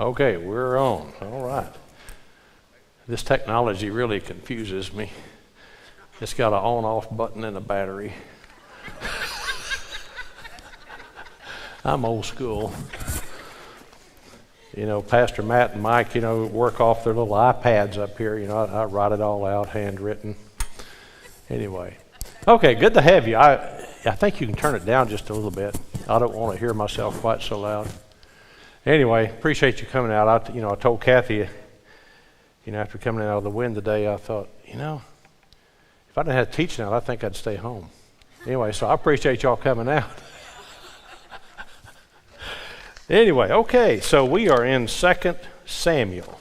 Okay, we're on. All right. This technology really confuses me. It's got an on-off button and a battery. I'm old school. You know, Pastor Matt and Mike, work off their little iPads up here. I write it all out, handwritten. Anyway. Okay, good to have you. I think you can turn it down just a little bit. I don't want to hear myself quite so loud. Anyway, appreciate you coming out. I told Kathy, after coming out of the wind today, I thought, if I didn't have teaching out, I think I'd stay home. Anyway, so I appreciate y'all coming out. Anyway, okay, so we are in 2 Samuel.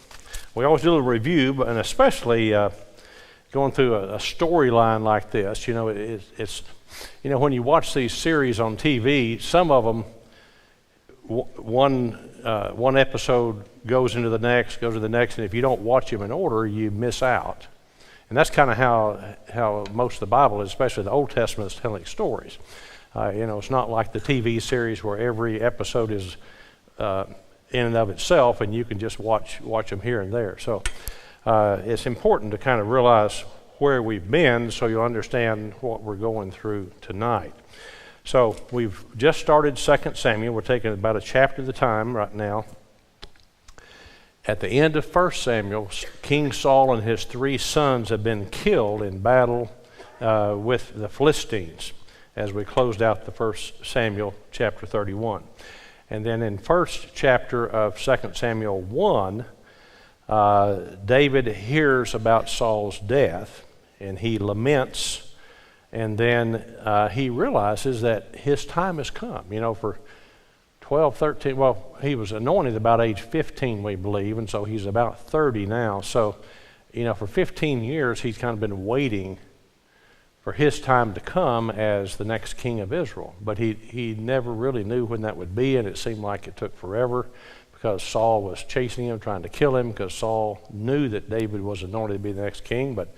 We always do a review, and especially going through a storyline like this. It's when you watch these series on TV, some of them, one episode goes into the next, and if you don't watch them in order, you miss out. And that's kind of how most of the Bible is, especially the Old Testament, is telling stories. It's not like the TV series where every episode is in and of itself, and you can just watch them here and there. So it's important to kind of realize where we've been so you'll understand what we're going through tonight. So we've just started 2 Samuel. We're taking about a chapter at a time right now. At the end of 1 Samuel, King Saul and his 3 sons have been killed in battle with the Philistines as we closed out the 1 Samuel chapter 31. And then in first chapter of 2 Samuel 1, David hears about Saul's death and he laments. And then he realizes that his time has come. For 12, 13, he was anointed about age 15, we believe, and so he's about 30 now. So, for 15 years, he's kind of been waiting for his time to come as the next king of Israel. But he never really knew when that would be, and it seemed like it took forever because Saul was chasing him, trying to kill him, because Saul knew that David was anointed to be the next king, but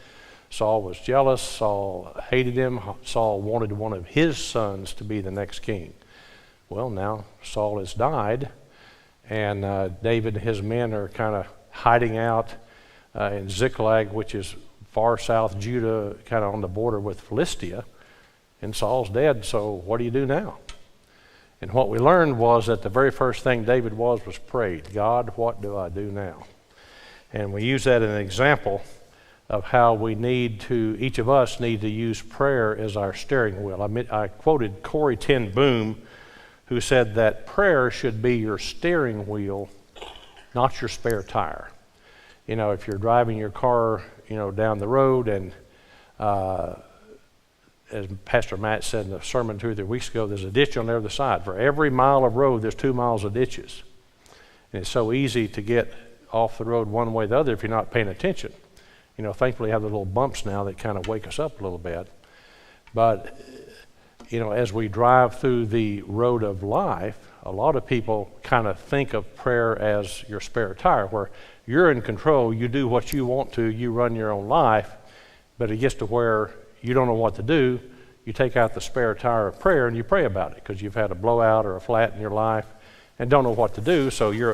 Saul was jealous. Saul hated him. Saul wanted one of his sons to be the next king. Well, now Saul has died, and David and his men are kind of hiding out in Ziklag, which is far south Judah, kind of on the border with Philistia, and Saul's dead, so what do you do now? And what we learned was that the very first thing David was prayed, God, what do I do now? And we use that as an example of how each of us need to use prayer as our steering wheel. I quoted Corrie ten Boom, who said that prayer should be your steering wheel, not your spare tire. If you're driving your car, down the road, and as Pastor Matt said in the sermon 2 or 3 weeks ago, there's a ditch on the other side. For every mile of road, there's 2 miles of ditches. And it's so easy to get off the road one way or the other if you're not paying attention. Thankfully, we have the little bumps now that kind of wake us up a little bit. But, as we drive through the road of life, a lot of people kind of think of prayer as your spare tire, where you're in control, you do what you want to, you run your own life, but it gets to where you don't know what to do. You take out the spare tire of prayer and you pray about it because you've had a blowout or a flat in your life and don't know what to do, so you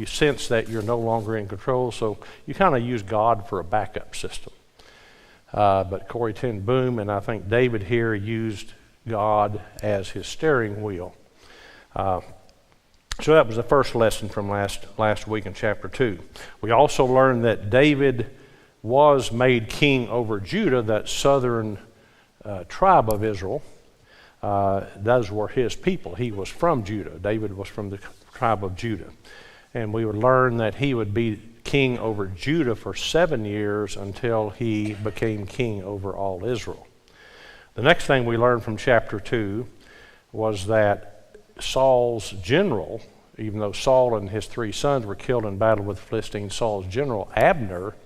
sense that you're no longer in control, so you kind of use God for a backup system. But Corrie ten Boom and I think David here used God as his steering wheel. So that was the first lesson from last week in chapter 2. We also learned that David was made king over Judah, that southern tribe of Israel. Those were his people. He was from Judah. David was from the tribe of Judah. And we would learn that he would be king over Judah for 7 years until he became king over all Israel. The next thing we learned from chapter 2 was that Saul's general, even though Saul and his 3 sons were killed in battle with the Philistines, Saul's general, Abner,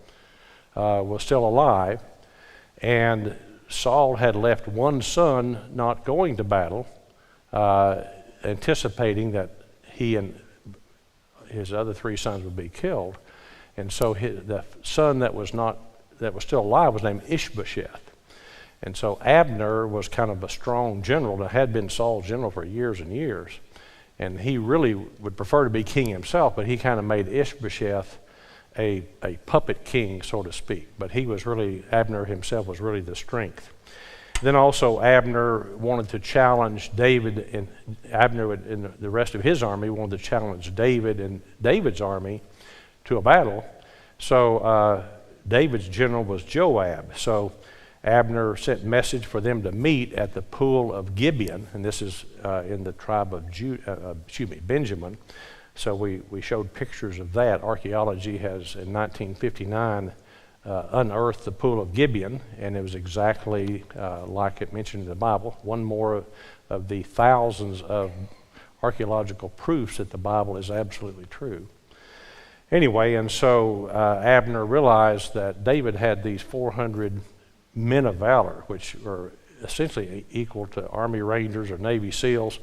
was still alive. And Saul had left one son not going to battle, anticipating that he and his other 3 sons would be killed. And so the son that was still alive was named Ishbosheth. And so Abner was kind of a strong general that had been Saul's general for years and years. And he really would prefer to be king himself, but he kind of made Ishbosheth a puppet king, so to speak. But Abner himself was really the strength. Then also Abner wanted to challenge David, and Abner and the rest of his army wanted to challenge David and David's army to a battle. So David's general was Joab. So Abner sent message for them to meet at the pool of Gibeon, and this is in the tribe of Benjamin. So we showed pictures of that. Archaeology has, in 1959, unearthed the pool of Gibeon, and it was exactly like it mentioned in the Bible. One more of the thousands of archaeological proofs that the Bible is absolutely true. Anyway, and so Abner realized that David had these 400 men of valor, which were essentially equal to Army Rangers or Navy SEALs,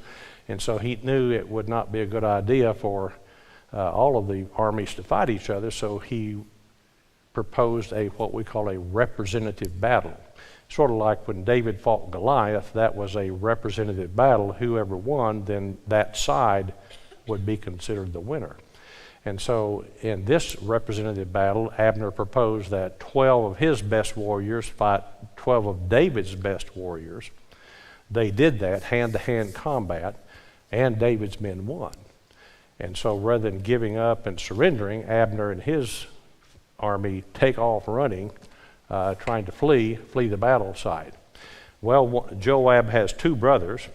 and so he knew it would not be a good idea for all of the armies to fight each other, so he proposed what we call a representative battle. Sort of like when David fought Goliath, that was a representative battle. Whoever won, then that side would be considered the winner. And so in this representative battle, Abner proposed that 12 of his best warriors fight 12 of David's best warriors. They did that, hand-to-hand combat, and David's men won. And so rather than giving up and surrendering, Abner and his army take off running, trying to flee the battle site. Well, Joab has two brothers.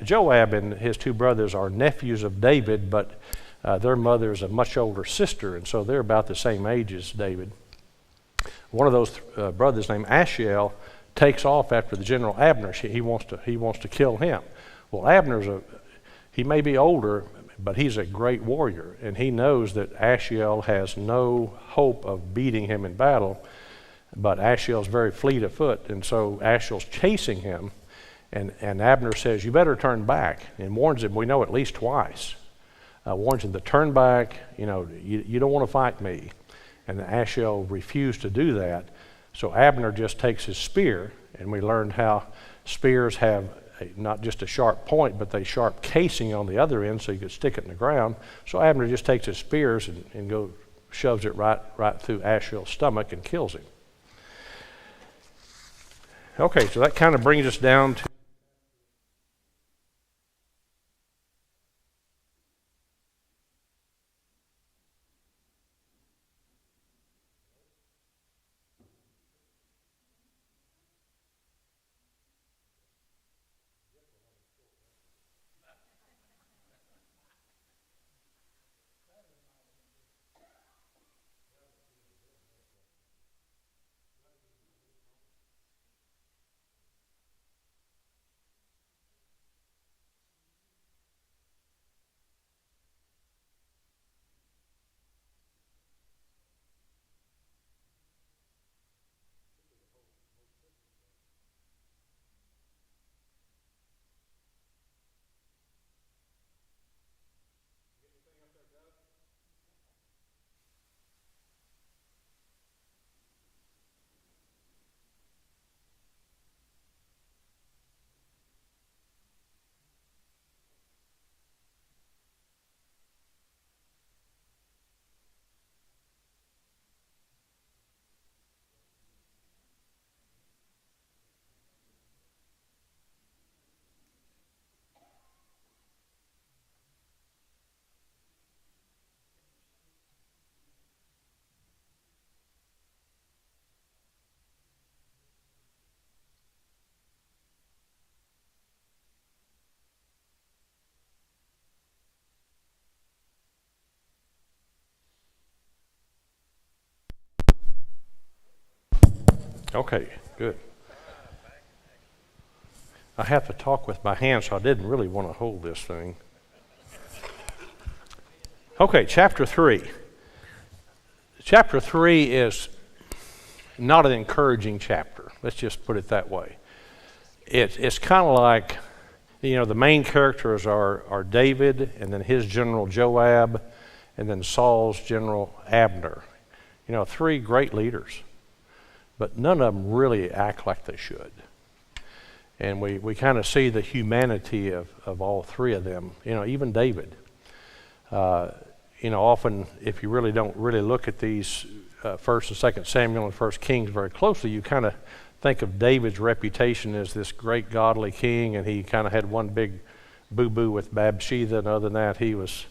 Joab and his two brothers are nephews of David, but their mother is a much older sister, and so they're about the same age as David. One of those brothers, named Ashiel, takes off after the general Abner. He wants to kill him. Well, he may be older, but he's a great warrior, and he knows that Ashiel has no hope of beating him in battle, but Ashiel's very fleet of foot, and so Ashiel's chasing him, and Abner says, "You better turn back," and warns him, we know at least twice, warns him to turn back, you don't want to fight me. And Ashiel refused to do that, so Abner just takes his spear, and we learned how spears have not just a sharp point, but they sharp casing on the other end so you could stick it in the ground. So Abner just takes his spears and shoves it right through Ashiel's stomach and kills him. Okay, so that kind of brings us down to Okay, good. I have to talk with my hands, so I didn't really want to hold this thing. Okay, chapter 3. Chapter 3 is not an encouraging chapter. Let's just put it that way. It's kind of like, the main characters are David, and then his general Joab, and then Saul's general Abner. 3 great leaders. But none of them really act like they should. And we kind of see the humanity of all three of them. Even David. Often if you really don't really look at these 1st and 2nd Samuel and 1st Kings very closely, you kind of think of David's reputation as this great godly king, and he kind of had one big boo-boo with Bathsheba, and other than that, he was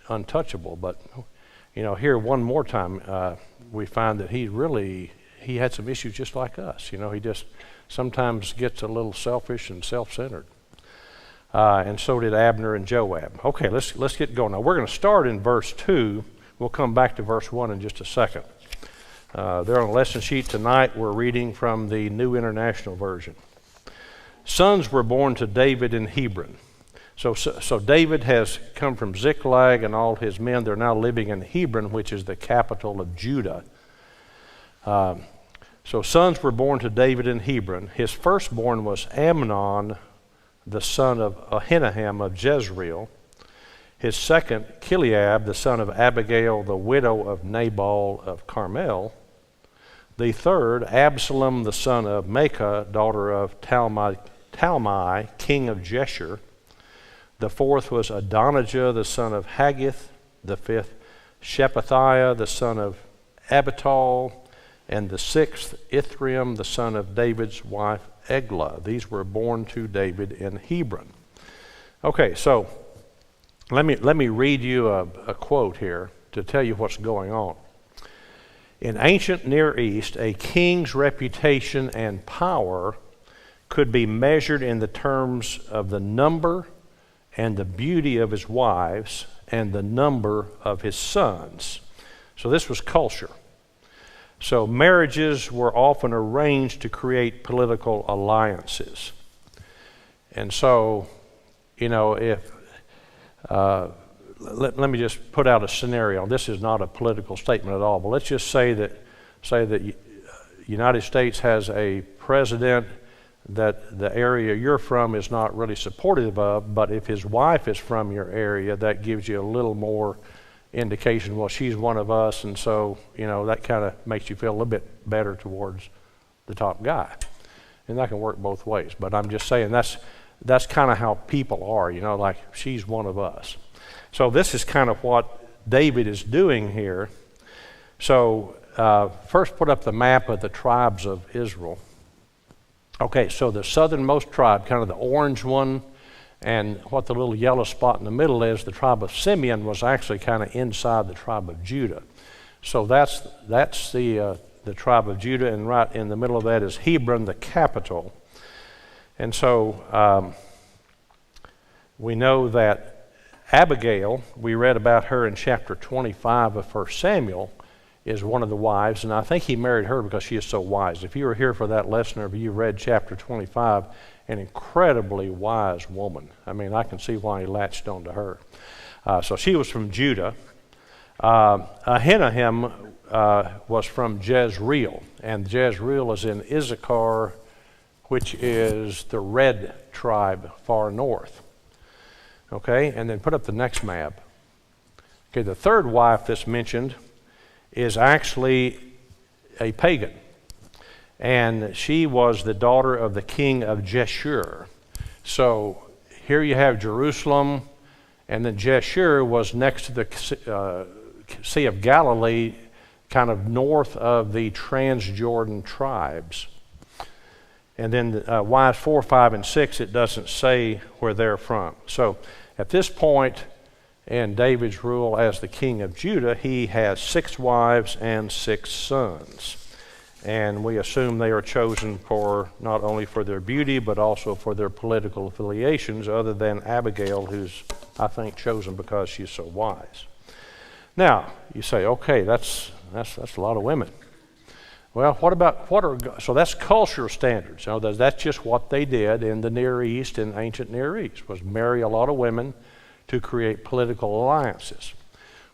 untouchable. But, here one more time, we find that he had some issues just like us. He just sometimes gets a little selfish and self-centered. And so did Abner and Joab. Okay, let's get going. Now, we're going to start in verse 2. We'll come back to verse 1 in just a second. There on the lesson sheet tonight, we're reading from the New International Version. Sons were born to David in Hebron. So David has come from Ziklag, and all his men, they're now living in Hebron, which is the capital of Judah. So sons were born to David in Hebron. His firstborn was Amnon, the son of Ahinoam of Jezreel. His second, Chileab, the son of Abigail, the widow of Nabal of Carmel. The third, Absalom, the son of Maacah, daughter of Talmai, king of Geshur. The fourth was Adonijah, the son of Haggith. The fifth, Shephatiah, the son of Abital. And the sixth, Ithream, the son of David's wife, Eglah. These were born to David in Hebron. Okay, so let me read you a quote here to tell you what's going on. In ancient Near East, a king's reputation and power could be measured in the terms of the number and the beauty of his wives and the number of his sons. So this was culture. So marriages were often arranged to create political alliances. And so, if let me just put out a scenario. This is not a political statement at all, but let's just say that United States has a president that the area you're from is not really supportive of, but if his wife is from your area, that gives you a little more indication, well, she's one of us, and so, that kind of makes you feel a little bit better towards the top guy. And that can work both ways, but I'm just saying that's kind of how people are, like she's one of us. So this is kind of what David is doing here. So first put up the map of the tribes of Israel. Okay, so the southernmost tribe, kind of the orange one, and what the little yellow spot in the middle is, the tribe of Simeon, was actually kind of inside the tribe of Judah. So that's the tribe of Judah, and right in the middle of that is Hebron, the capital. And so we know that Abigail, we read about her in chapter 25 of 1 Samuel, is one of the wives, and I think he married her because she is so wise. If you were here for that lesson, or if you read chapter 25, an incredibly wise woman. I mean, I can see why he latched on to her. So she was from Judah. Ahinoam was from Jezreel, and Jezreel is in Issachar, which is the red tribe far north. Okay, and then put up the next map. Okay, the third wife that's mentioned is actually a pagan. And she was the daughter of the king of Geshur. So here you have Jerusalem, and then Geshur was next to the Sea of Galilee, kind of north of the Transjordan tribes. And then wives 4, 5, and 6, it doesn't say where they're from. So at this point in David's rule as the king of Judah, he has 6 wives and 6 sons. And we assume they are chosen for not only for their beauty, but also for their political affiliations, other than Abigail, who's, I think, chosen because she's so wise. Now, you say, okay, that's a lot of women. Well, so that's cultural standards. That's just what they did in the Near East, in ancient Near East, was marry a lot of women to create political alliances.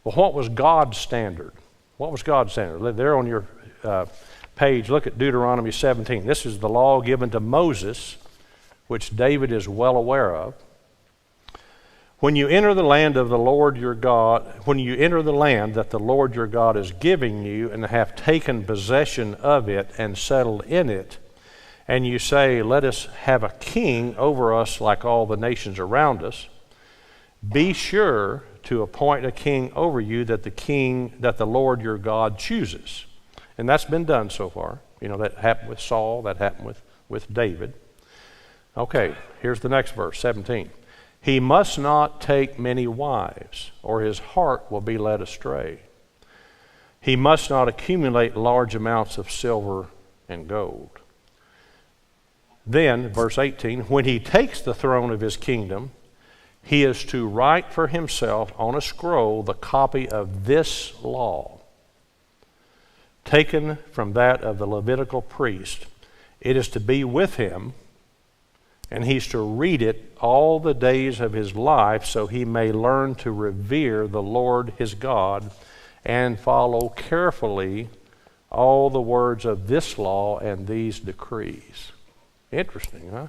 Well, what was God's standard? What was God's standard? There on your page, look at Deuteronomy 17. This is the law given to Moses, which David is well aware of. When you enter the land of the Lord your God, when you enter the land that the Lord your God is giving you and have taken possession of it and settled in it, and you say, let us have a king over us like all the nations around us, be sure to appoint a king over you that the Lord your God chooses. And that's been done so far. That happened with Saul, that happened with David. Okay, here's the next verse, 17. He must not take many wives, or his heart will be led astray. He must not accumulate large amounts of silver and gold. Then, verse 18, when he takes the throne of his kingdom, he is to write for himself on a scroll the copy of this law, taken from that of the Levitical priest. It is to be with him, and he's to read it all the days of his life, so he may learn to revere the Lord his God and follow carefully all the words of this law and these decrees. Interesting, huh?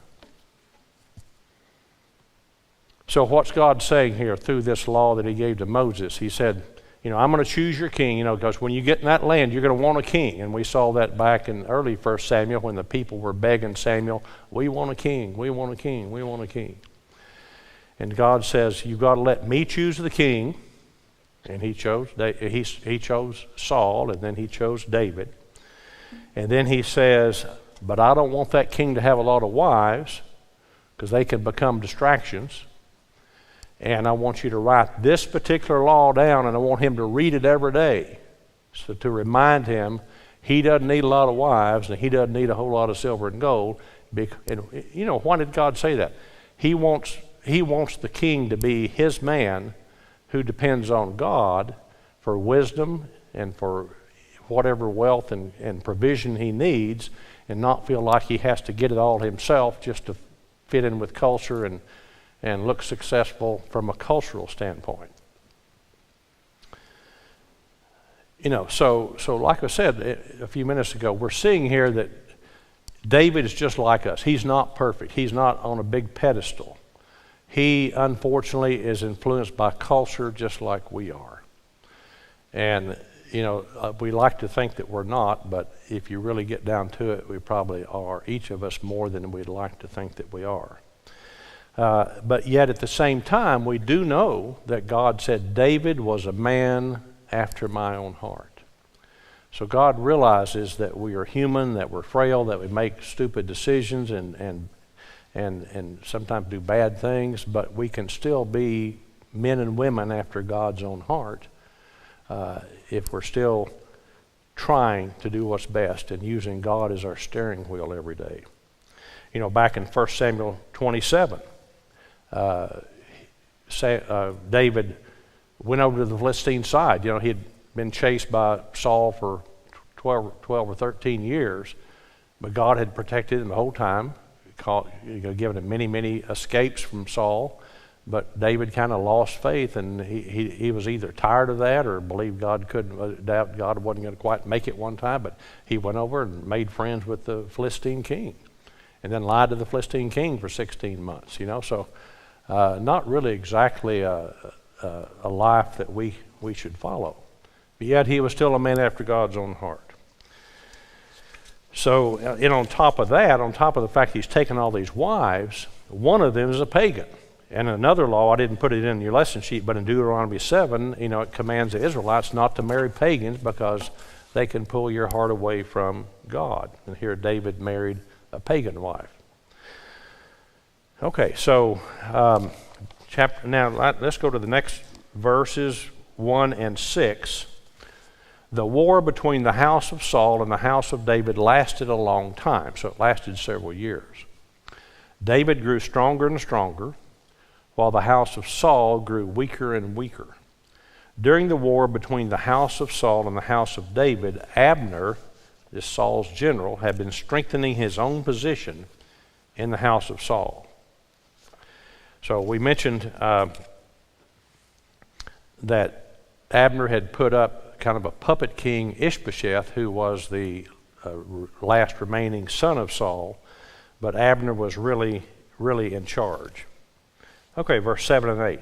So what's God saying here through this law that he gave to Moses? He said, I'm going to choose your king, because when you get in that land, you're going to want a king. And we saw that back in early 1 Samuel when the people were begging Samuel, we want a king, we want a king, we want a king. And God says, you've got to let me choose the king. And he chose Saul, and then he chose David. And then he says, but I don't want that king to have a lot of wives, because they can become distractions. And I want you to write this particular law down, and I want him to read it every day. So to remind him, he doesn't need a lot of wives, and he doesn't need a whole lot of silver and gold. And why did God say that? He wants the king to be his man who depends on God for wisdom and for whatever wealth and provision he needs, and not feel like he has to get it all himself just to fit in with culture and look successful from a cultural standpoint. So like I said a few minutes ago, we're seeing here that David is just like us. He's not perfect. He's not on a big pedestal. He, unfortunately, is influenced by culture just like we are. And, we like to think that we're not, but if you really get down to it, we probably are, each of us, more than we'd like to think that we are. But yet at the same time, we do know that God said David was a man after my own heart. So God realizes that we are human, that we're frail, that we make stupid decisions and sometimes do bad things, but we can still be men and women after God's own heart if we're still trying to do what's best and using God as our steering wheel every day. Back in 1 Samuel 27, David went over to the Philistine side. He had been chased by Saul for 12 or 13 years, but God had protected him the whole time, given him many escapes from Saul. But David kind of lost faith, and he was either tired of that or believed God doubt God wasn't going to quite make it one time. But he went over and made friends with the Philistine king, and then lied to the Philistine king for 16 months. So not really exactly a life that we should follow. But yet he was still a man after God's own heart. So, on top of the fact he's taken all these wives, one of them is a pagan. And another law, I didn't put it in your lesson sheet, but in Deuteronomy 7, it commands the Israelites not to marry pagans because they can pull your heart away from God. And here David married a pagan wife. Okay, so now let's go to the next verses 1 and 6. The war between the house of Saul and the house of David lasted a long time, so it lasted several years. David grew stronger and stronger, while the house of Saul grew weaker and weaker. During the war between the house of Saul and the house of David, Abner, this Saul's general, had been strengthening his own position in the house of Saul. So we mentioned that Abner had put up kind of a puppet king, Ishbosheth, who was the last remaining son of Saul, but Abner was really in charge. Okay, verse 7 and 8.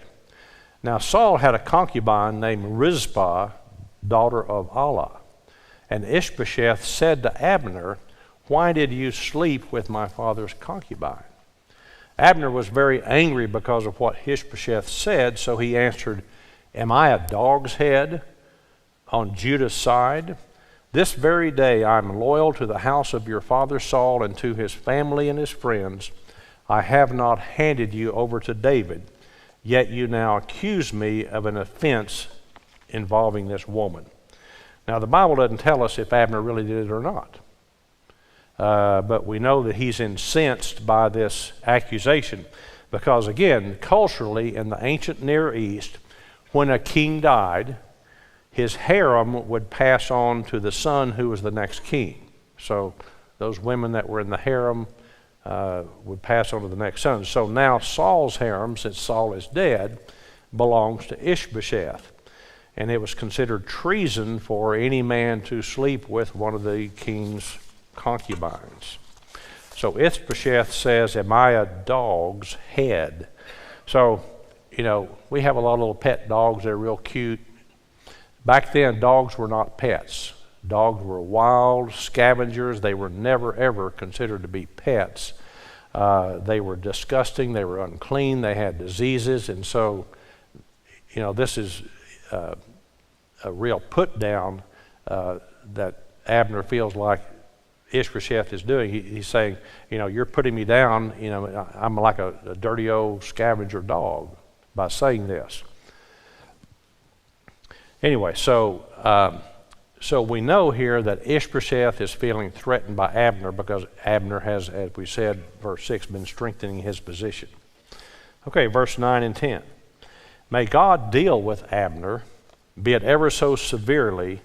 Now Saul had a concubine named Rizpah, daughter of Allah. And Ishbosheth said to Abner, Why did you sleep with my father's concubine? Abner was very angry because of what Ishbosheth said, so he answered, Am I a dog's head on Judah's side? This very day I am loyal to the house of your father Saul and to his family and his friends. I have not handed you over to David, yet you now accuse me of an offense involving this woman. Now the Bible doesn't tell us if Abner really did it or not. But we know that he's incensed by this accusation because, again, culturally in the ancient Near East, when a king died, his harem would pass on to the son who was the next king. So those women that were in the harem would pass on to the next son. So now Saul's harem, since Saul is dead, belongs to Ishbosheth. And it was considered treason for any man to sleep with one of the king's concubines. So Ishbosheth says, Am I a dog's head? So, we have a lot of little pet dogs. They're real cute. Back then, dogs were not pets. Dogs were wild scavengers. They were never, ever considered to be pets. They were disgusting. They were unclean. They had diseases. And so, this is a real put down that Abner feels like Ishbosheth is doing. He's saying, you're putting me down. I'm like a dirty old scavenger dog by saying this. Anyway, so we know here that Ishbosheth is feeling threatened by Abner because Abner has, as we said, verse 6, been strengthening his position. Okay, verse 9 and 10. May God deal with Abner, be it ever so severely,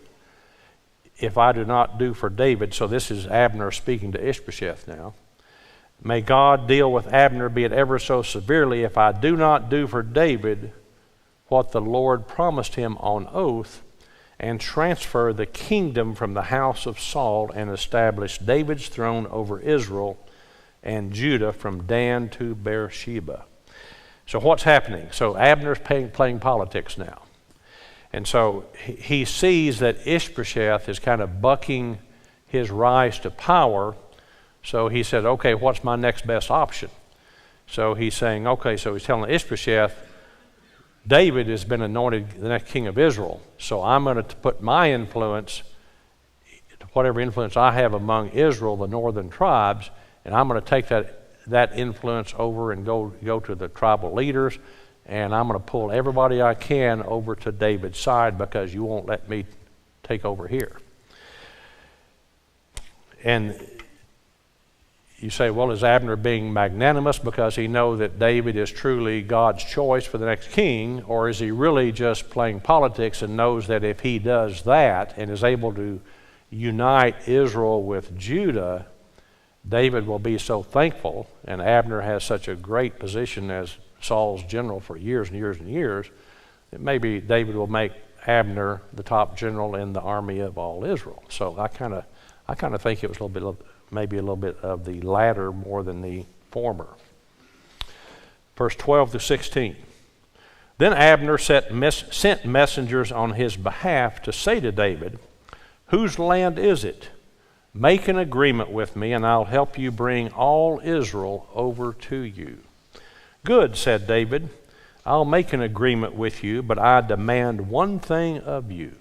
if I do not do for David. So this is Abner speaking to Ishbosheth now. May God deal with Abner, be it ever so severely, if I do not do for David what the Lord promised him on oath, and transfer the kingdom from the house of Saul and establish David's throne over Israel and Judah from Dan to Beersheba. So what's happening? So Abner's playing politics now. And so he sees that Ishbosheth is kind of bucking his rise to power. So he said, okay, what's my next best option? So he's saying, okay, so he's telling Ishbosheth, David has been anointed the next king of Israel. So I'm going to put my influence, whatever influence I have among Israel, the northern tribes, and I'm going to take that influence over and go to the tribal leaders, and I'm going to pull everybody I can over to David's side because you won't let me take over here. And you say, well, is Abner being magnanimous because he knows that David is truly God's choice for the next king, or is he really just playing politics and knows that if he does that and is able to unite Israel with Judah, David will be so thankful, and Abner has such a great position as Saul's general for years and years and years, that maybe David will make Abner the top general in the army of all Israel. So I kind of think it was maybe a little bit of the latter more than the former. Verse 12 to 16. Then Abner sent messengers on his behalf to say to David, Whose land is it? Make an agreement with me, and I'll help you bring all Israel over to you. Good, said David. I'll make an agreement with you, but I demand one thing of you.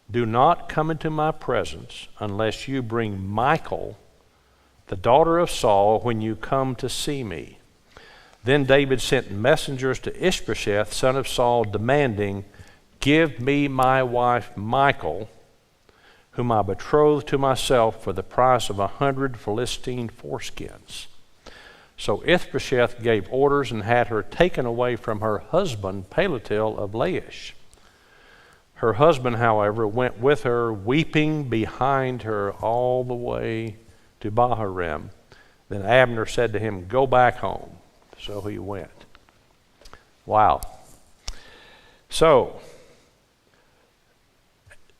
Do not come into my presence unless you bring Michal, the daughter of Saul, when you come to see me. Then David sent messengers to Ishbosheth, son of Saul, demanding, Give me my wife Michal, whom I betrothed to myself for the price of 100 Philistine foreskins. So Ishbosheth gave orders and had her taken away from her husband, Paltiel of Laish. Her husband, however, went with her, weeping behind her all the way to Bahurim. Then Abner said to him, Go back home. So he went. Wow. So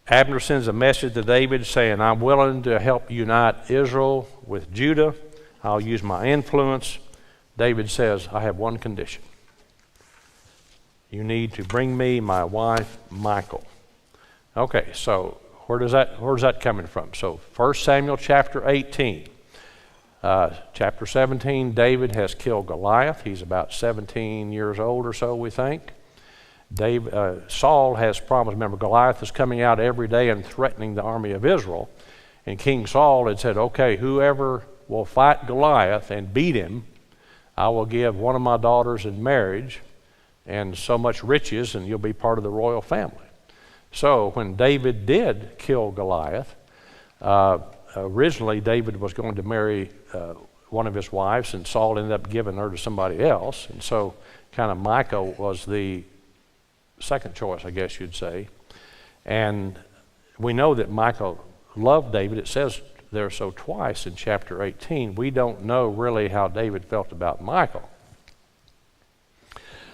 Abner sends a message to David saying, I'm willing to help unite Israel with Judah. I'll use my influence. David says, I have one condition. You need to bring me my wife, Michal. Okay, so where's that coming from? So 1 Samuel chapter 18. Chapter 17, David has killed Goliath. He's about 17 years old or so, we think. Saul has promised, remember, Goliath is coming out every day and threatening the army of Israel. And King Saul had said, okay, whoever will fight Goliath and beat him, I will give one of my daughters in marriage and so much riches, and you'll be part of the royal family. So when David did kill Goliath, originally David was going to marry one of his wives, and Saul ended up giving her to somebody else. And so kind of Michal was the second choice, I guess you'd say. And we know that Michal loved David. It says there so twice in chapter 18. We don't know really how David felt about Michal.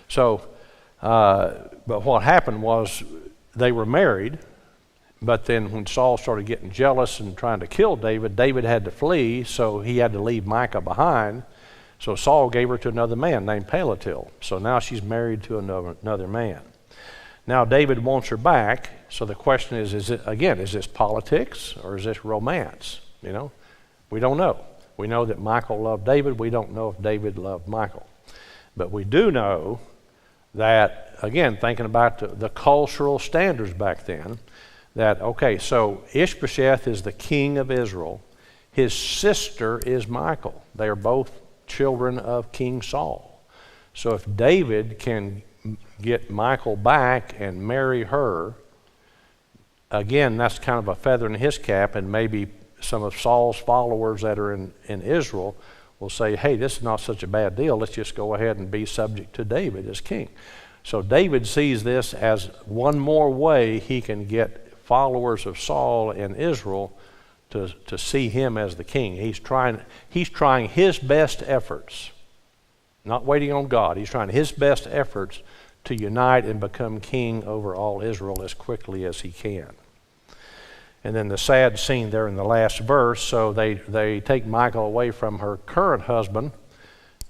So, but what happened was they were married, but then when Saul started getting jealous and trying to kill David, David had to flee, so he had to leave Michal behind. So Saul gave her to another man named Palatiel. So now she's married to another man. Now David wants her back, so the question is this politics or is this romance? You know, we don't know. We know that Michal loved David. We don't know if David loved Michal. But we do know that, again, thinking about the cultural standards back then, that, okay, so Ishbosheth is the king of Israel. His sister is Michal. They are both children of King Saul. So if David can get Michal back and marry her, again, that's kind of a feather in his cap, and maybe some of Saul's followers that are in Israel will say, hey, this is not such a bad deal. Let's just go ahead and be subject to David as king. So David sees this as one more way he can get followers of Saul in Israel to see him as the king. He's trying his best efforts, not waiting on God. He's trying his best efforts to unite and become king over all Israel as quickly as he can. And then the sad scene there in the last verse, so they take Michal away from her current husband,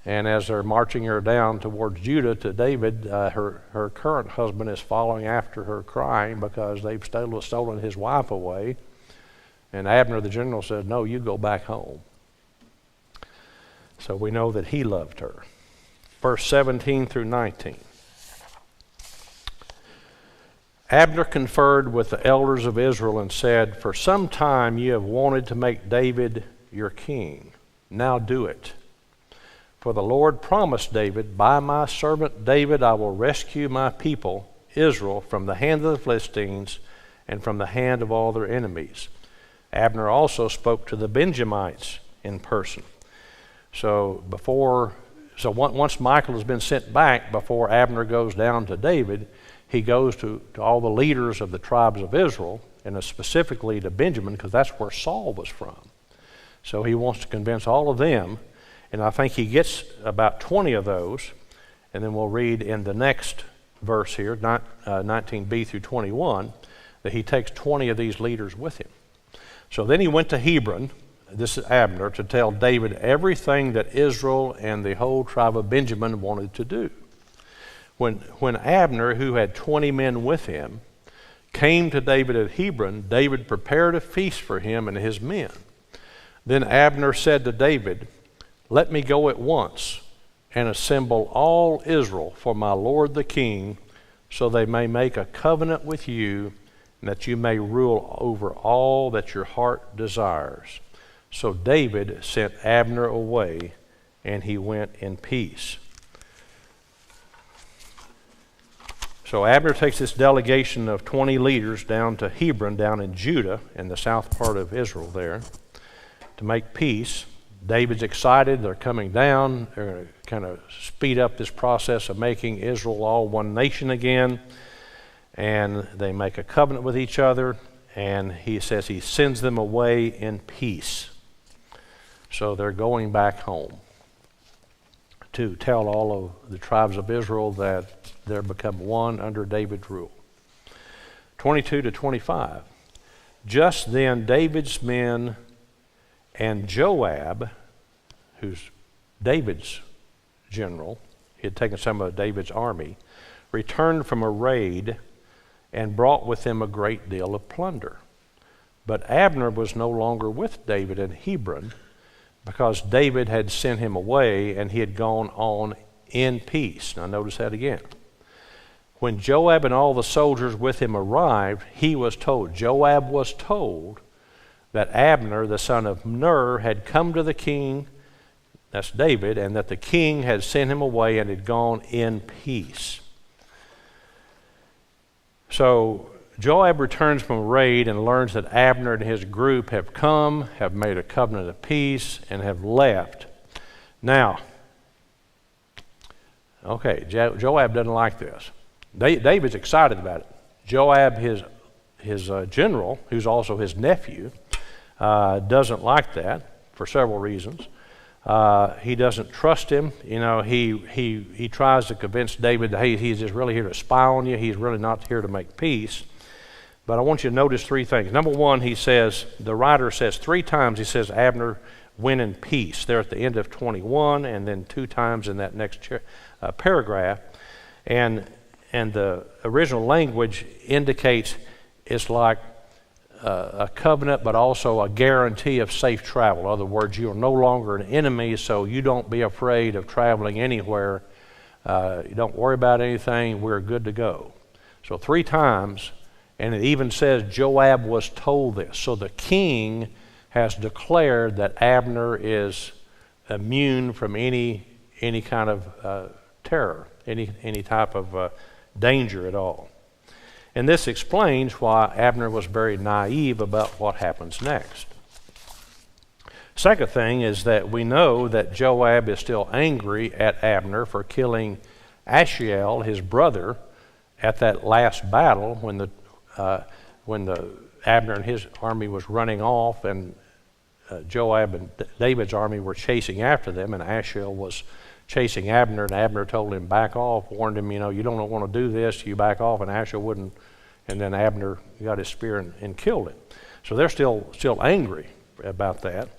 and as they're marching her down towards Judah to David, her current husband is following after her crying because they've stolen his wife away. And Abner the general said, no, you go back home. So we know that he loved her. Verse 17 through 19. Abner conferred with the elders of Israel and said, for some time you have wanted to make David your king. Now do it. For the Lord promised David, by my servant David I will rescue my people, Israel, from the hand of the Philistines and from the hand of all their enemies. Abner also spoke to the Benjamites in person. So once Michal has been sent back, before Abner goes down to David, he goes to all the leaders of the tribes of Israel, and specifically to Benjamin, because that's where Saul was from. So he wants to convince all of them, and I think he gets about 20 of those, and then we'll read in the next verse here, 19b through 21, that he takes 20 of these leaders with him. So then he went to Hebron, this is Abner, to tell David everything that Israel and the whole tribe of Benjamin wanted to do. When Abner, who had 20 men with him, came to David at Hebron, David prepared a feast for him and his men. Then Abner said to David, let me go at once and assemble all Israel for my lord the king, so they may make a covenant with you, and that you may rule over all that your heart desires. So David sent Abner away, and he went in peace. So Abner takes this delegation of 20 leaders down to Hebron, down in Judah, in the south part of Israel there, to make peace. David's excited. They're coming down. They're going to kind of speed up this process of making Israel all one nation again. And they make a covenant with each other, and he says he sends them away in peace. So they're going back home to tell all of the tribes of Israel that they're become one under David's rule. 22 to 25. Just then David's men and Joab, who's David's general, he had taken some of David's army, returned from a raid and brought with them a great deal of plunder. But Abner was no longer with David in Hebron, because David had sent him away and he had gone on in peace. Now notice that again. When Joab and all the soldiers with him arrived, Joab was told that Abner, the son of Ner, had come to the king, that's David, and that the king had sent him away and had gone in peace. So Joab returns from a raid and learns that Abner and his group have come, have made a covenant of peace, and have left. Now, okay, Joab doesn't like this. David's excited about it. Joab, his general, who's also his nephew, doesn't like that for several reasons. He doesn't trust him. You know, he tries to convince David that, hey, he's just really here to spy on you. He's really not here to make peace. But I want you to notice three things. Number one, the writer says 3 times, he says Abner went in peace. There at the end of 21, and then 2 times in that next paragraph. And the original language indicates it's like a covenant, but also a guarantee of safe travel. In other words, you are no longer an enemy, so you don't be afraid of traveling anywhere. You don't worry about anything. We're good to go. So 3 times, and it even says Joab was told this. So the king has declared that Abner is immune from any kind of terror, any type of danger at all. And this explains why Abner was very naive about what happens next. Second thing is that we know that Joab is still angry at Abner for killing Asahel, his brother, at that last battle when the Abner and his army was running off, and Joab and David's army were chasing after them, and Asahel was chasing Abner, and Abner told him back off, warned him, you don't want to do this, you back off, and Asahel wouldn't, and then Abner got his spear and killed him. So they're still angry about that.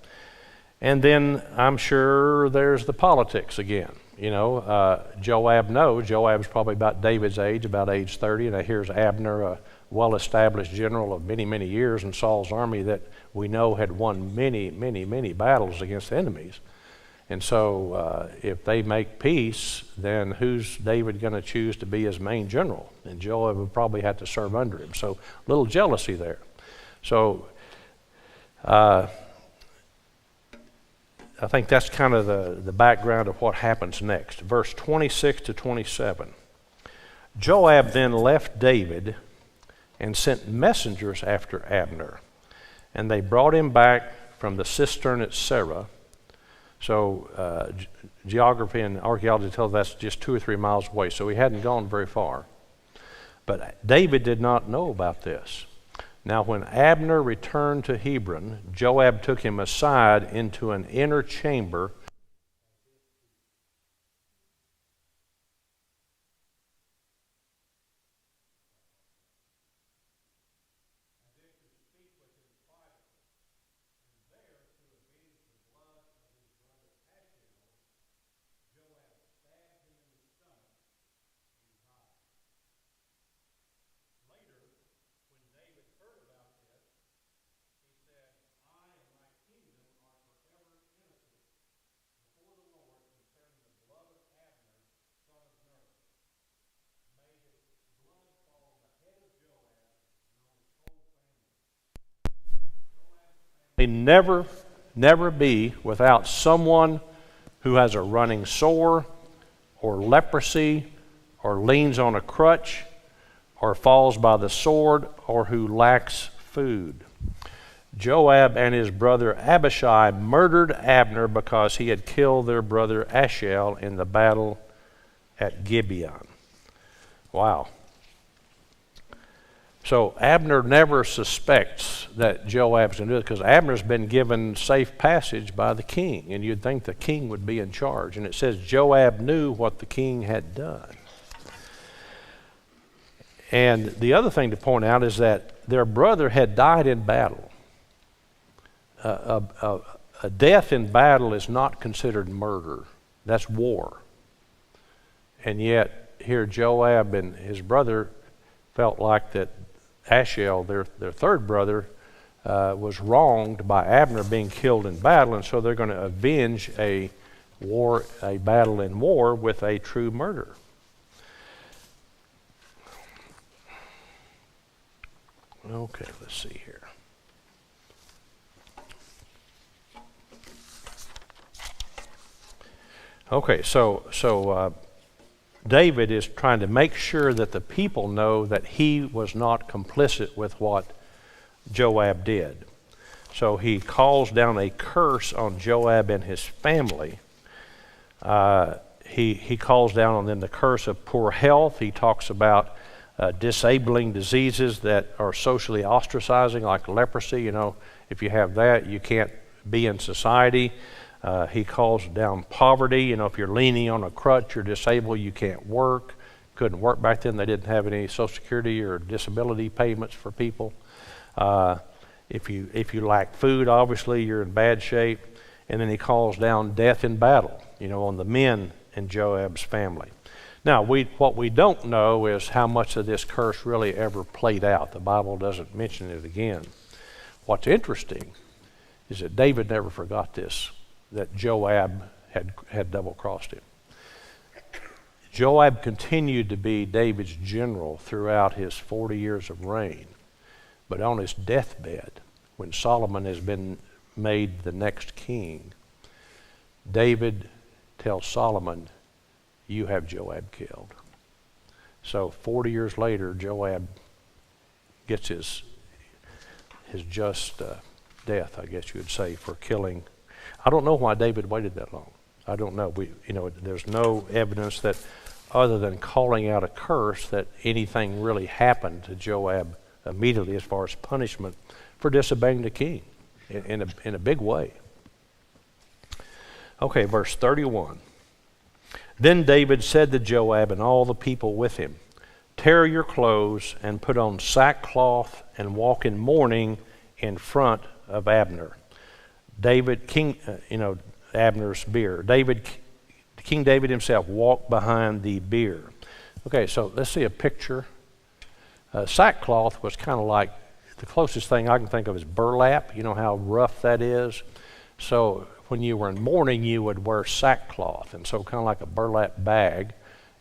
And then I'm sure there's the politics again. Joab's probably about David's age, about age 30, and here's Abner, a well-established general of many, many years in Saul's army that we know had won many, many, many battles against enemies. And so if they make peace, then who's David going to choose to be his main general? And Joab would probably have to serve under him. So a little jealousy there. So I think that's kind of the background of what happens next. Verse 26 to 27. Joab then left David and sent messengers after Abner, and they brought him back from the cistern at Serah. So geography and archaeology tell us that's just 2 or 3 miles away, so he hadn't gone very far. But David did not know about this. Now when Abner returned to Hebron, Joab took him aside into an inner chamber never be without someone who has a running sore or leprosy or leans on a crutch or falls by the sword or who lacks food. Joab and his brother Abishai murdered Abner because he had killed their brother Asahel in the battle at Gibeon. Wow. So Abner never suspects that Joab's going to do it because Abner's been given safe passage by the king, and you'd think the king would be in charge. And it says Joab knew what the king had done. And the other thing to point out is that their brother had died in battle. A death in battle is not considered murder. That's war. And yet here Joab and his brother felt like that Asahel, their third brother, was wronged by Abner being killed in battle, and so they're going to avenge a battle in war with a true murder. Okay, let's see here. Okay, so David is trying to make sure that the people know that he was not complicit with what Joab did. So he calls down a curse on Joab and his family. He calls down on them the curse of poor health. He talks about disabling diseases that are socially ostracizing, like leprosy. You know, if you have that, you can't be in society. He calls down poverty. You know, if you're leaning on a crutch, you're disabled, you can't work. Couldn't work back then. They didn't have any Social Security or disability payments for people. If you lack food, obviously you're in bad shape. And then he calls down death in battle, you know, on the men in Joab's family. Now, what we don't know is how much of this curse really ever played out. The Bible doesn't mention it again. What's interesting is that David never forgot this, that Joab had double-crossed him. Joab continued to be David's general throughout his 40 years of reign. But on his deathbed, when Solomon has been made the next king, David tells Solomon, "You have Joab killed." So 40 years later, Joab gets his just death, I guess you would say, for killing. I don't know why David waited that long. I don't know. There's no evidence that, other than calling out a curse, that anything really happened to Joab immediately as far as punishment for disobeying the king in a big way. Okay, verse 31. Then David said to Joab and all the people with him, "Tear your clothes and put on sackcloth and walk in mourning in front of Abner." Abner's bier. King David himself walked behind the bier. Okay, so let's see a picture. Sackcloth was kind of like, the closest thing I can think of is burlap. You know how rough that is? So when you were in mourning, you would wear sackcloth. And so kind of like a burlap bag,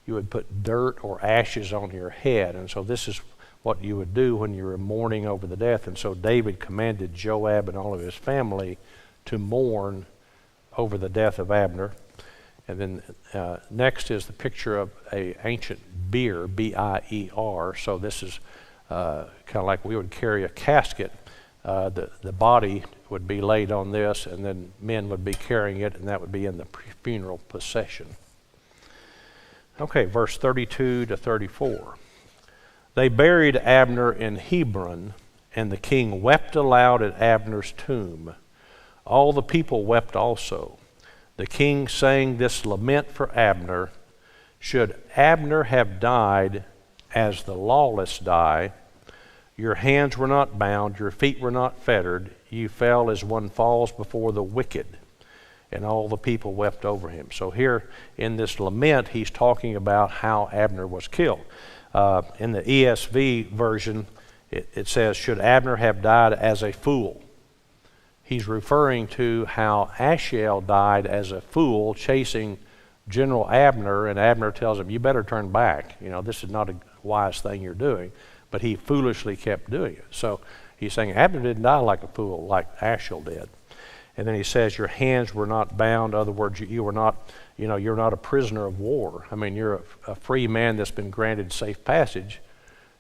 you would put dirt or ashes on your head. And so this is what you would do when you were mourning over the death. And so David commanded Joab and all of his family to mourn over the death of Abner. And then next is the picture of an ancient bier, B-I-E-R. So this is kind of like we would carry a casket. The body would be laid on this, and then men would be carrying it, and that would be in the funeral procession. Okay, verse 32 to 34. They buried Abner in Hebron, and the king wept aloud at Abner's tomb. All the people wept also. The king sang this lament for Abner: "Should Abner have died as the lawless die, your hands were not bound, your feet were not fettered, you fell as one falls before the wicked." And all the people wept over him. So here in this lament, he's talking about how Abner was killed. In the ESV version, it says, "Should Abner have died as a fool." He's referring to how Asahel died as a fool chasing General Abner, and Abner tells him, "You better turn back. You know, this is not a wise thing you're doing." But he foolishly kept doing it. So he's saying Abner didn't die like a fool, like Asahel did. And then he says, "Your hands were not bound." In other words, you were not, you're not a prisoner of war. I mean, you're a free man that's been granted safe passage,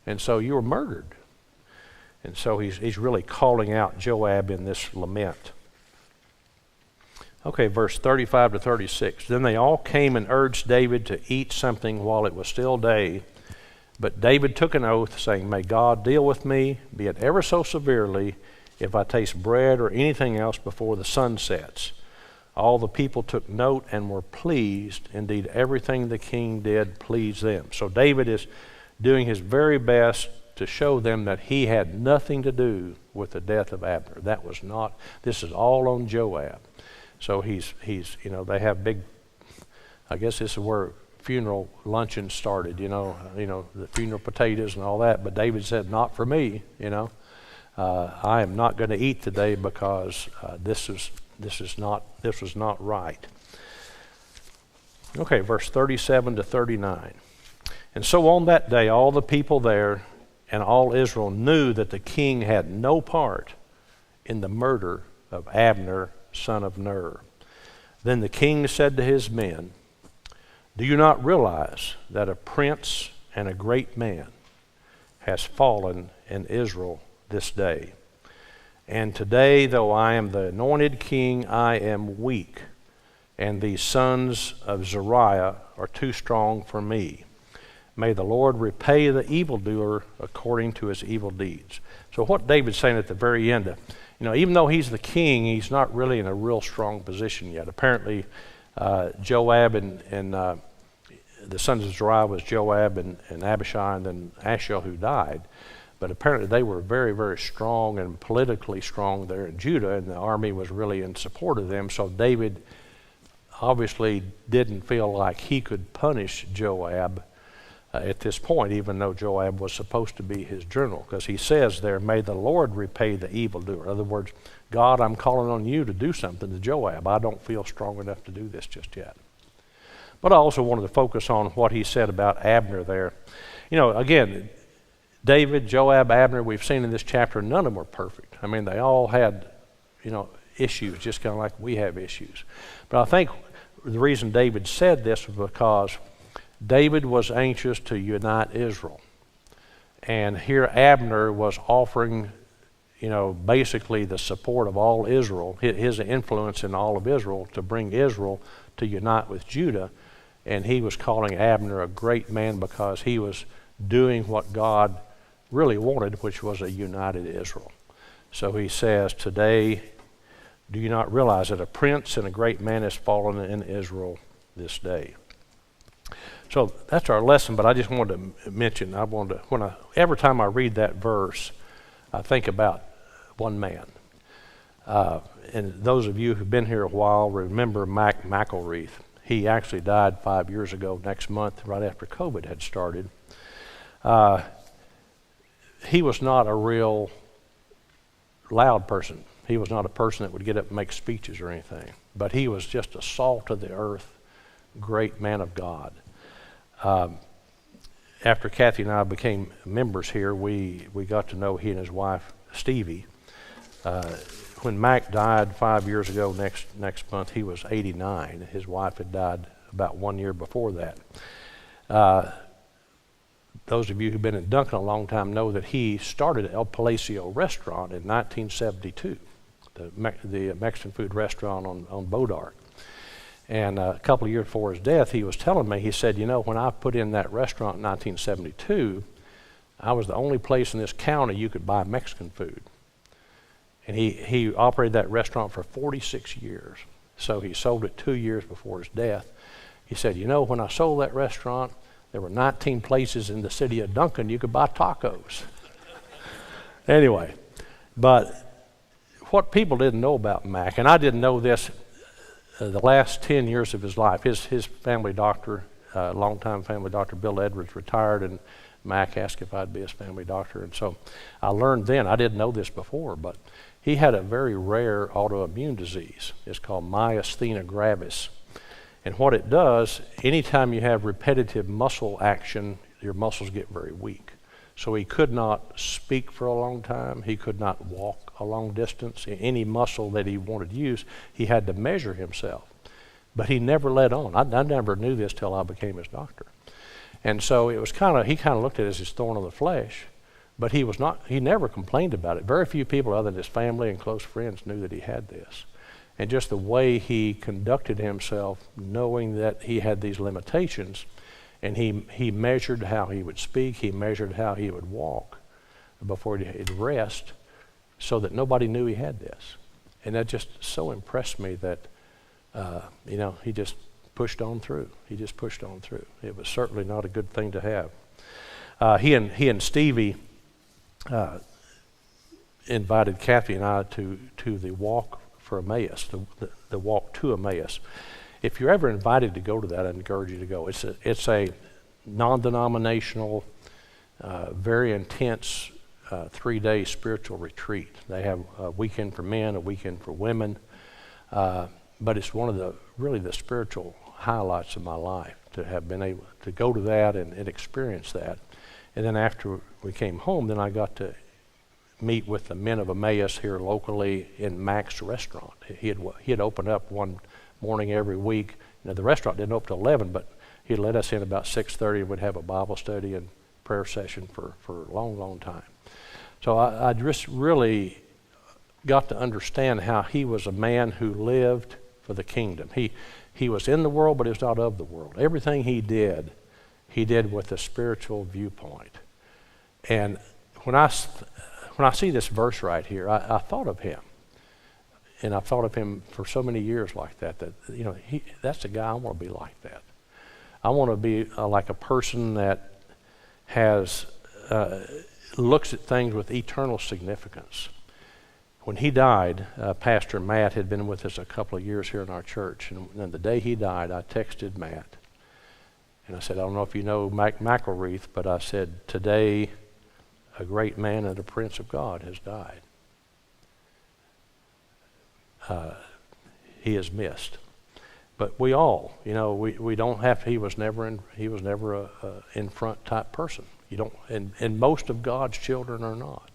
and so you were murdered. And so he's really calling out Joab in this lament. Okay, verse 35 to 36. Then they all came and urged David to eat something while it was still day. But David took an oath, saying, "May God deal with me, be it ever so severely, if I taste bread or anything else before the sun sets." All the people took note and were pleased. Indeed, everything the king did pleased them. So David is doing his very best to show them that he had nothing to do with the death of Abner. This is all on Joab. So he's they have big, I guess this is where funeral luncheon started, the funeral potatoes and all that. But David said, "Not for me," I am not going to eat today because this was not right. Okay, verse 37 to 39. And so on that day, all the people there and all Israel knew that the king had no part in the murder of Abner, son of Ner. Then the king said to his men, "Do you not realize that a prince and a great man has fallen in Israel this day? And today, though I am the anointed king, I am weak, and these sons of Zeruiah are too strong for me. May the Lord repay the evildoer according to his evil deeds." So what David's saying at the very end, even though he's the king, he's not really in a real strong position yet. Apparently, Joab and the sons of Zeruiah was Joab and Abishai and then Asahel who died. But apparently they were very, very strong and politically strong there in Judah, and the army was really in support of them. So David obviously didn't feel like he could punish Joab at this point, even though Joab was supposed to be his general, because he says there, "May the Lord repay the evildoer." In other words, God, I'm calling on you to do something to Joab. I don't feel strong enough to do this just yet. But I also wanted to focus on what he said about Abner there. Again, David, Joab, Abner, we've seen in this chapter, none of them were perfect. I mean, they all had, issues, just kind of like we have issues. But I think the reason David said this was because David was anxious to unite Israel. And here Abner was offering, basically the support of all Israel, his influence in all of Israel to bring Israel to unite with Judah. And he was calling Abner a great man because he was doing what God really wanted, which was a united Israel. So he says, "Today, do you not realize that a prince and a great man has fallen in Israel this day?" So that's our lesson, but I just wanted to mention, every time I read that verse, I think about one man. And those of you who've been here a while remember Mac McElreath. He actually died 5 years ago next month, right after COVID had started. He was not a real loud person. He was not a person that would get up and make speeches or anything. But he was just a salt of the earth, great man of God. After Kathy and I became members here, we got to know he and his wife, Stevie. When Mac died 5 years ago next month, he was 89. His wife had died about 1 year before that. Those of you who've been in Duncan a long time know that he started El Palacio restaurant in 1972, the Mexican food restaurant on Bodark. And a couple of years before his death, he was telling me, he said, when I put in that restaurant in 1972, I was the only place in this county you could buy Mexican food. And he operated that restaurant for 46 years. So he sold it 2 years before his death. He said, when I sold that restaurant, there were 19 places in the city of Duncan you could buy tacos. Anyway, but what people didn't know about Mac, and I didn't know this the last 10 years of his life, his family doctor, longtime family doctor Bill Edwards, retired, and Mac asked if I'd be his family doctor. And so I learned then, I didn't know this before, but he had a very rare autoimmune disease. It's called myasthenia gravis. And what it does, anytime you have repetitive muscle action, your muscles get very weak. So he could not speak for a long time. He could not walk a long distance. Any muscle that he wanted to use, he had to measure himself. But he never let on. I never knew this till I became his doctor. And so it was he kind of looked at it as his thorn of the flesh, but he never complained about it. Very few people other than his family and close friends knew that he had this. And just the way he conducted himself, knowing that he had these limitations, and he measured how he would speak, he measured how he would walk before he'd rest, so that nobody knew he had this. And that just so impressed me that, he just pushed on through. He just pushed on through. It was certainly not a good thing to have. He and Stevie invited Kathy and I to the walk for Emmaus, the walk to Emmaus. If you're ever invited to go to that, I encourage you to go. It's a non-denominational, very intense 3-day spiritual retreat. They have a weekend for men, a weekend for women, but it's one of the spiritual highlights of my life to have been able to go to that and experience that. And then after we came home, then I got to meet with the men of Emmaus here locally in Mac's restaurant. He had opened up one morning every week. The restaurant didn't open till 11, but he'd let us in about 6:30 and we'd have a Bible study and prayer session for a long, long time. So I just really got to understand how he was a man who lived for the kingdom. He was in the world, but he was not of the world. Everything he did with a spiritual viewpoint. And when I see this verse right here, I thought of him. And I've thought of him for so many years like that that's the guy I want to be like that. I want to be like a person that has looks at things with eternal significance. When he died, Pastor Matt had been with us a couple of years here in our church, and the day he died, I texted Matt, and I said, I don't know if you know Mike McElreath, but I said, today a great man and a prince of God has died. He is missed. But we all, we don't have to, he was never a in front type person. You don't, and most of God's children are not.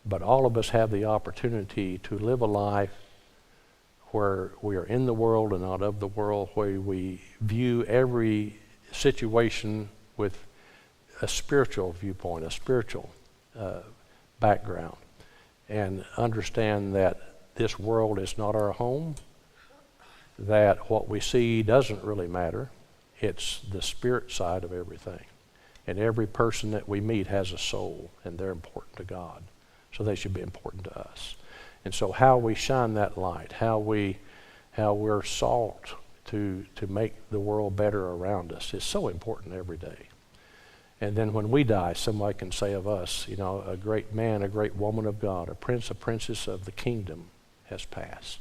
But all of us have the opportunity to live a life where we are in the world and not of the world, where we view every situation with a spiritual viewpoint, a spiritual background, and understand that this world is not our home, that what we see doesn't really matter. It's the spirit side of everything. And every person that we meet has a soul, and they're important to God. So they should be important to us. And so how we shine that light, how we're salt to make the world better around us is so important every day. And then when we die, somebody can say of us, a great man, a great woman of God, a prince, a princess of the kingdom has passed.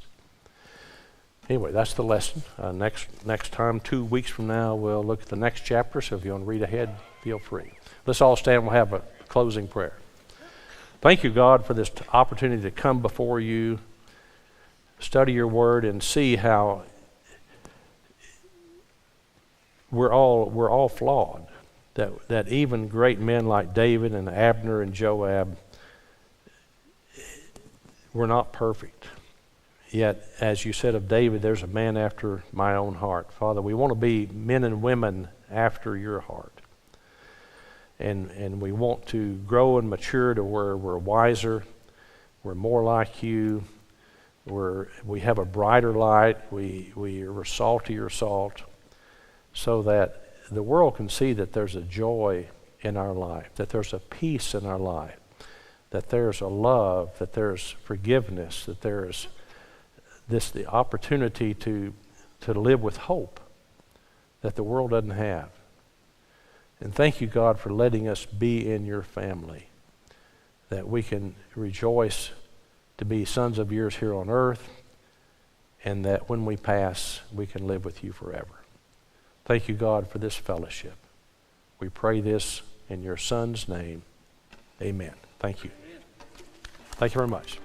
Anyway, that's the lesson. Next time, 2 weeks from now, we'll look at the next chapter. So if you want to read ahead, feel free. Let's all stand. We'll have a closing prayer. Thank you, God, for this opportunity to come before you, study your word, and see how we're all flawed. That even great men like David and Abner and Joab were not perfect. Yet, as you said of David, there's a man after my own heart. Father, we want to be men and women after your heart. And we want to grow and mature to where we're wiser, we're more like you, we have a brighter light, we're saltier salt, so that the world can see that there's a joy in our life, that there's a peace in our life, that there's a love, that there's forgiveness, that there's the opportunity to live with hope that the world doesn't have. And thank you, God, for letting us be in your family, that we can rejoice to be sons of yours here on earth, and that when we pass, we can live with you forever. Thank you, God, for this fellowship. We pray this in your Son's name. Amen. Thank you. Thank you very much.